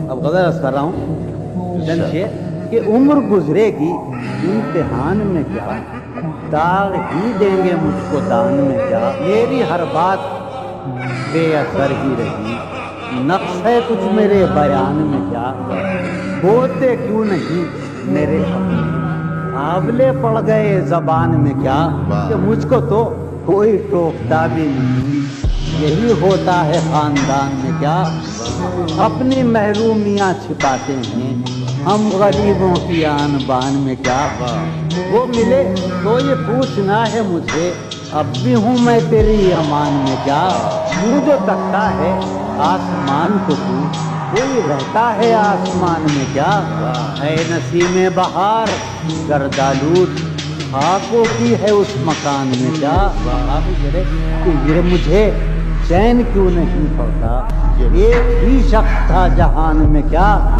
اب غزل عرض کر رہا ہوں کہ عمر گزرے گی امتحان میں کیا، داغ ہی دیں گے مجھ کو دان میں کیا، میری ہر بات بے اثر ہی رہی، نقص ہے کچھ میرے بیان میں کیا، بولتے کیوں نہیں میرے اپنے، آبلے پڑ گئے زبان میں کیا، کہ مجھ کو تو کوئی ٹوکتا بھی نہیں، یہی ہوتا ہے خاندان میں کیا، اپنی محرومیاں چھپاتے ہیں ہم غریبوں کی آن بان میں کیا، وہ ملے تو یہ پوچھنا ہے مجھے اب بھی ہوں میں تیری امان میں کیا، یوں جو تکتا ہے آسمان کو تو کوئی رہتا ہے آسمان میں کیا، اے نسیم بہار گردالود خاکوں کی ہے اس مکان میں کیا، کہ یہ مجھے چین کیوں نہیں پڑتا، ایک ہی شخص تھا جہان میں کیا۔